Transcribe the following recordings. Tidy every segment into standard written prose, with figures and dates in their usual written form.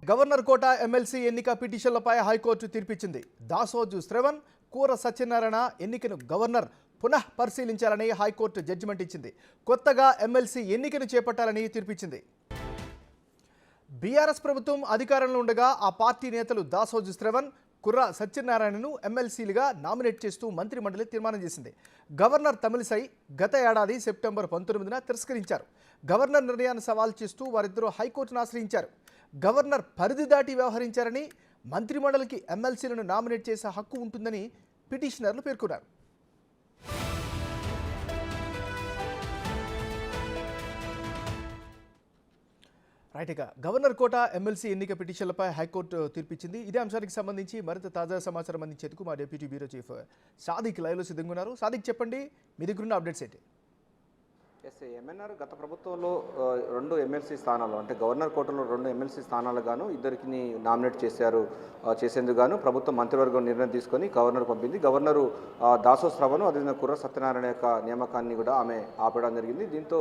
Governor కోట MLC ఎన్నిక పిటిషన్లపై high court తీర్పిచ్చింది. Dasoju Shravan, కూర సత్యనారాయణ ఎన్నికను గవర్నర్ పునః పరిశీలించాలని హైకోర్టు జడ్జిమెంట్ ఇచ్చింది. కొత్తగా ఎమ్మెల్సీ ఎన్నికను చేపట్టాలని తీర్పిచ్చింది. బీఆర్ఎస్ ప్రభుత్వం అధికారంలో ఉండగా ఆ పార్టీ నేతలు దాసోజు శ్రవణ్, కుర్ర సత్యనారాయణను ఎమ్మెల్సీలుగా నామినేట్ చేస్తూ మంత్రిమండలి తీర్మానం చేసింది. గవర్నర్ తమిళిసై గత ఏడాది సెప్టెంబర్ 19న తిరస్కరించారు. గవర్నర్ నిర్ణయాన్ని సవాల్ చేస్తూ వారిద్దరూ హైకోర్టును ఆశ్రయించారు. గవర్నర్ పరిధి దాటి వ్యవహరించారని, మంత్రిమండలికి ఎమ్మెల్సీలను నామినేట్ చేసే హక్కు ఉంటుందని పిటిషనర్లు పేర్కొన్నారు. రైట్గా గవర్నర్ కోట ఎమ్మెల్సీ ఎన్నిక పిటిషన్లపై హైకోర్టు తీర్పిచ్చింది. ఇదే అంశానికి సంబంధించి మరింత తాజా సమాచారం అందించేందుకు మా డిప్యూటీ బ్యూరో చీఫ్ సాదిక్ లైవ్లో సిద్ధంగా ఉన్నారు. సాదిక్, చెప్పండి, మీ దగ్గరున్న అప్డేట్స్ ఏంటి? ఎంఎన్ఆర్ గత ప్రభుత్వంలో 2 ఎమ్మెల్సీ స్థానాలు, అంటే గవర్నర్ కోటలో 2 ఎమ్మెల్సీ స్థానాలు గాను ఇద్దరికి నామినేట్ చేసేందుకు గాను ప్రభుత్వం మంత్రివర్గం నిర్ణయం తీసుకొని గవర్నర్ పంపింది. గవర్నరు దాసో శ్రవణ్, అదేవిధంగా కుర్ర సత్యనారాయణ యొక్క నియామకాన్ని కూడా ఆమె ఆపడం జరిగింది. దీంతో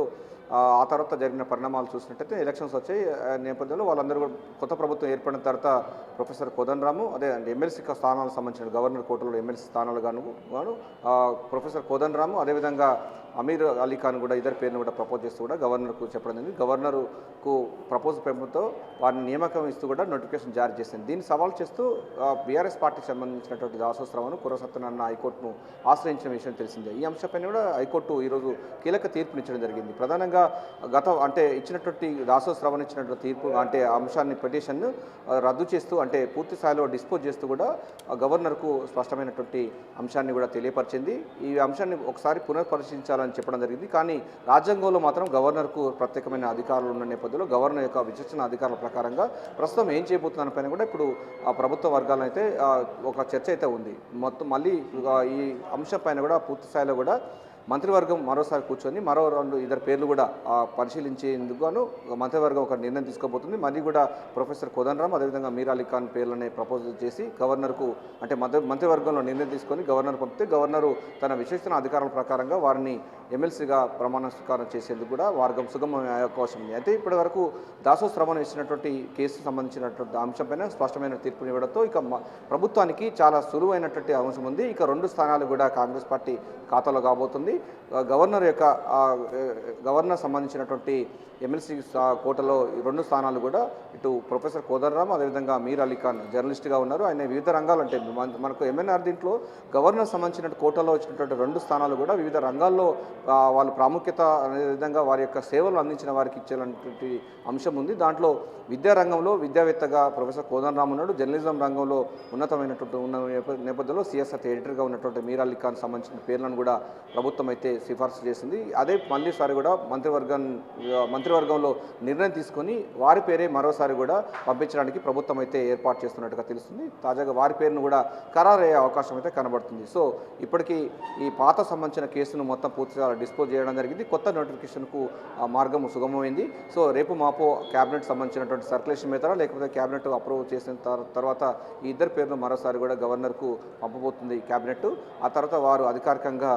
ఆ తర్వాత జరిగిన పరిణామాలు చూసినట్టయితే ఎలక్షన్స్ వచ్చాయి. నేపథ్యంలో వాళ్ళందరూ కూడా కొత్త ప్రభుత్వం ఏర్పడిన తర్వాత ప్రొఫెసర్ కోదండరాము, అదే ఎమ్మెల్సీ స్థానాలకు సంబంధించిన గవర్నర్ కోటలో ఎమ్మెల్సీ స్థానాలు గాను ప్రొఫెసర్ కోదండరాము, అదేవిధంగా అమీర్ అలీ ఖాన్ కూడా ఇద్దరు పేరును కూడా ప్రపోజ్ చేస్తూ కూడా గవర్నర్కు చెప్పడం జరిగింది. గవర్నర్కు ప్రపోజ్ పేరుతో వారిని నియామకం ఇస్తూ కూడా నోటిఫికేషన్ జారీ చేసింది. దీన్ని సవాల్ చేస్తూ బీఆర్ఎస్ పార్టీకి సంబంధించినటువంటి దాసో శ్రవణ్, కుర్ర సత్యనారాయణ హైకోర్టును ఆశ్రయించిన విషయం తెలిసిందే. ఈ అంశంపైన కూడా హైకోర్టు ఈరోజు కీలక తీర్పునిచ్చడం జరిగింది. ప్రధానంగా ఇచ్చినటువంటి దాసో శ్రవణ్ ఇచ్చినటువంటి తీర్పు, అంటే అంశాన్ని పిటిషన్ రద్దు చేస్తూ, అంటే పూర్తి స్థాయిలో డిస్పోజ్ చేస్తూ కూడా గవర్నర్కు స్పష్టమైనటువంటి అంశాన్ని కూడా తెలియపరిచింది. ఈ అంశాన్ని ఒకసారి పునఃపరిశీలించాలని చెప్పడం జరిగింది. కానీ రాజ్యాంగంలో మాత్రం గవర్నర్కు ప్రత్యేకమైన అధికారులు ఉన్న నేపథ్యంలో గవర్నర్ యొక్క విచక్షణ అధికారుల ప్రకారంగా ప్రస్తుతం ఏం చేయబోతున్న పైన కూడా ఇప్పుడు ఆ ప్రభుత్వ వర్గాలను అయితే ఒక చర్చ అయితే ఉంది. మొత్తం మళ్ళీ ఈ అంశం పైన కూడా పూర్తి స్థాయిలో కూడా మంత్రివర్గం మరోసారి కూర్చొని మరో 2 ఇద్దరు పేర్లు కూడా పరిశీలించేందుకు గాను మంత్రివర్గం ఒక నిర్ణయం తీసుకోబోతుంది. మళ్ళీ కూడా ప్రొఫెసర్ కోదండరామ్, అదేవిధంగా మీర్ అలీ ఖాన్ పేర్లనే ప్రపోజల్ చేసి గవర్నర్కు, అంటే మంత్రివర్గంలో నిర్ణయం తీసుకొని గవర్నర్ పంపితే గవర్నరు తన విశేషణ అధికారాల ప్రకారంగా వారిని ఎమ్మెల్సీగా ప్రమాణ స్వీకారం చేసేందుకు కూడా మార్గం సుగమమయ్యే అవకాశం ఉంది. అయితే ఇప్పటి వరకు దాసో శ్రవణ్ ఇచ్చినటువంటి కేసుకు సంబంధించినటువంటి అంశంపైన స్పష్టమైన తీర్పుని ఇవ్వడంతో ఇక ప్రభుత్వానికి చాలా సులువైనటువంటి అంశం ఉంది. ఇక 2 స్థానాలు కూడా కాంగ్రెస్ పార్టీ ఖాతాలో కాబోతుంది. గవర్నర్ సంబంధించినటువంటి ఎమ్మెల్సీ కోటలో 2 స్థానాలు కూడా ఇటు ప్రొఫెసర్ కోదండరామ్, అదేవిధంగా మీర్ అలీ ఖాన్ జర్నలిస్ట్గా ఉన్నారు. ఆయన వివిధ రంగాలు, అంటే మనకు ఎంఎన్ఆర్ దీంట్లో గవర్నర్ సంబంధించిన కోటలో వచ్చినటువంటి 2 స్థానాలు కూడా వివిధ రంగాల్లో వాళ్ళు ప్రాముఖ్యత అనే విధంగా వారి యొక్క సేవలు అందించిన వారికి ఇచ్చేటువంటి అంశం ఉంది. దాంట్లో విద్యారంగంలో విద్యావేత్తగా ప్రొఫెసర్ కోదండరామ్ ఉన్నాడు. జర్నలిజం రంగంలో ఉన్నతమైనటువంటి నేపథ్యంలో సిఎస్ఆర్ ఎడిటర్గా ఉన్నటువంటి మీర్ అలీ ఖాన్ సంబంధించిన పేర్లను కూడా ప్రభుత్వం అయితే సిఫార్సు చేసింది. అదే మళ్ళీసారి కూడా మంత్రివర్గంలో నిర్ణయం తీసుకొని వారి పేరే మరోసారి కూడా పంపించడానికి ప్రభుత్వం అయితే ఏర్పాటు చేస్తున్నట్టుగా తెలుస్తుంది. తాజాగా వారి పేరును కూడా ఖరారయ్యే అవకాశం అయితే కనబడుతుంది. సో ఇప్పటికీ ఈ పాత సంబంధించిన కేసును మొత్తం పూర్తిగా డిస్పోజ్ చేయడం జరిగింది. కొత్త నోటిఫికేషన్కు మార్గం సుగమమైంది. సో రేపు మాపో క్యాబినెట్ సంబంధించినటువంటి సర్క్యులేషన్ మీద, లేకపోతే క్యాబినెట్ అప్రూవ్ చేసిన తర్వాత ఈ ఇద్దరు పేర్లు మరోసారి కూడా గవర్నర్కు పంపబోతుంది క్యాబినెట్. ఆ తర్వాత వారు అధికారికంగా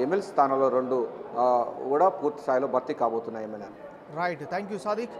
ఎమ్మెల్సీ స్థానంలో 2 కూడా పూర్తి స్థాయిలో భర్తీ కాబోతున్నాయి. Right, thank you Sadiq.